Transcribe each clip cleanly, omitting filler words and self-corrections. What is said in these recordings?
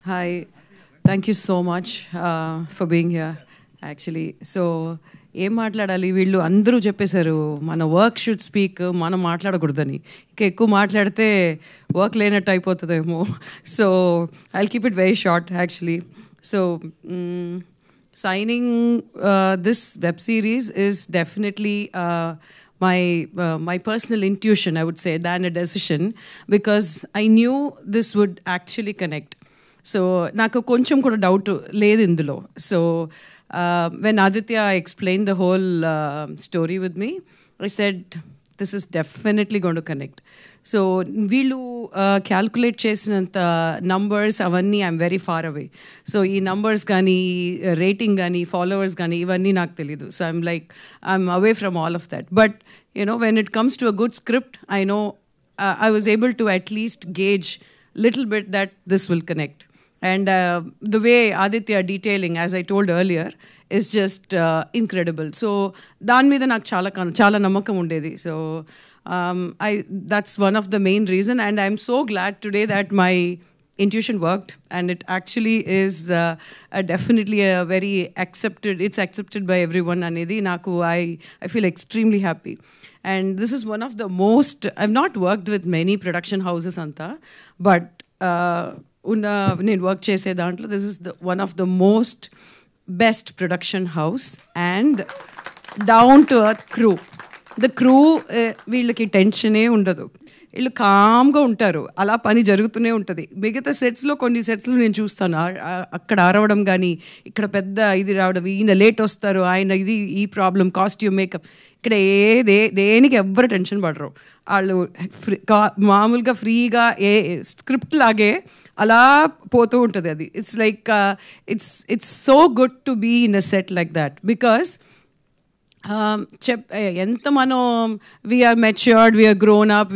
Hi, thank you so much for being here, actually. So, ఏం మాట్లాడాలి వీళ్ళు అందరూ చెప్పేశారు మన వర్క్ షుడ్ స్పీక్ మనం మాట్లాడకూడదని ఇంకా ఎక్కువ మాట్లాడితే వర్క్ లేనట్టు అయిపోతుందేమో so I'll keep it very short actually so signing this web series is definitely my personal intuition, I would say, than a decision, because I knew this would actually connect. So నాకు కొంచెం కూడా doubt లేదు ఇందులో. So when Aditya explained the whole story with me, I said this is definitely going to connect. So వీళ్ళు calculate చేసినంత numbers అవన్నీ I'm very far away. So ఈ numbers కానీ రేటింగ్ కానీ ఫాలోవర్స్ కానీ ఇవన్నీ నాకు తెలీదు. So I'm away from all of that. But when it comes to a good script I know I was able to at least gauge little bit that this will connect. And the way Aditya detailing, as I told earlier, is just incredible. So దాని మీద నాకు చాలా నమ్మకం ఉండేది. So that's one of the main reason, and I'm so glad today that my intuition worked, and it actually is definitely a very it's accepted by everyone anedi naku I feel extremely happy. And this is one of the most, I've not worked with many production houses anta, but నేను work చేసే దాంట్లో this is one of the most best production house and down to earth crew. The crew వీళ్ళకి టెన్షనే ఉండదు, వీళ్ళు కామ్గా ఉంటారు, అలా పని జరుగుతూనే ఉంటుంది. మిగతా సెట్స్లో కొన్ని సెట్స్లో నేను చూస్తాను అక్కడ అరవడం కానీ ఇక్కడ పెద్ద ఇది రావడం, ఈయన లేట్ వస్తారు, ఆయన ఇది ఈ ప్రాబ్లం, కాస్ట్యూమ్ మేకప్. ఇక్కడ దేనికి ఎవ్వరు టెన్షన్ పడరు, వాళ్ళు మామూలుగా ఫ్రీగా స్క్రిప్ట్ లాగే అలా పోతూ ఉంటుంది. అది it's like it's so good to be in a set like that, because ఎంత మనం we are matured, we are grown up,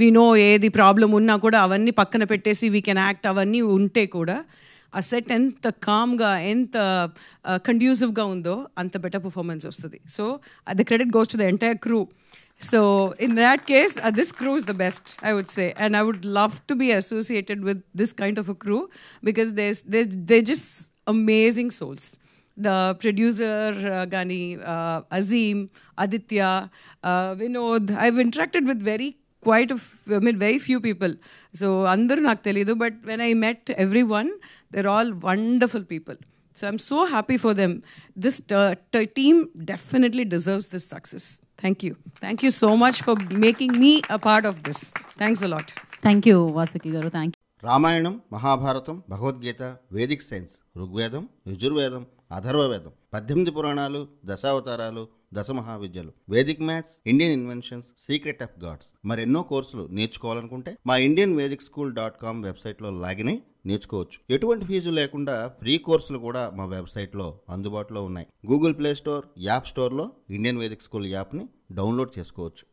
we know ఏది ప్రాబ్లం ఉన్నా కూడా అవన్నీ పక్కన పెట్టేసి వీ కెన్ యాక్ట్ అవన్నీ ఉంటే కూడా ఆ సెట్ ఎంత కామ్గా ఎంత కండ్యూసివ్గా ఉందో అంత బెటర్ పర్ఫార్మెన్స్ వస్తుంది. So the credit goes to the entire crew. So in that case, this crew is the best, I would say, and I would love to be associated with this kind of a crew because they're just amazing souls. The producer Gani, Azim, Aditya, Vinod, I've interacted with very few people. So andaru nak telidu, but when I met everyone, they're all wonderful people. So I'm so happy for them. This team definitely deserves this success. Thank you. Thank you so much for making me a part of this. Thanks a lot. Thank you, Vasuki garu. Thank you. Ramayana, Mahabharata, Bhagavadgita, Vedic science, Rigveda, Yajurveda, Atharvaveda, 18 పురాణాలు, దశావతారాలు, దశమహావిద్యలు, Vedic maths, Indian inventions, secret of gods, మరెన్నో కోర్సులు నేర్చుకోవాలనుకుంటే మా indianvedicSchool.com వెబ్సైట్లో login అయి నేర్చుకోవచ్చు. ఎటువంటి ఫీజు లేకుండా ఫ్రీ కోర్సులు కూడా మా వెబ్సైట్లో అందుబాటులో ఉన్నాయి. గూగుల్ ప్లే స్టోర్, యాప్ స్టోర్లో ఇండియన్ వేదిక్ స్కూల్ యాప్ని డౌన్లోడ్ చేసుకోవచ్చు.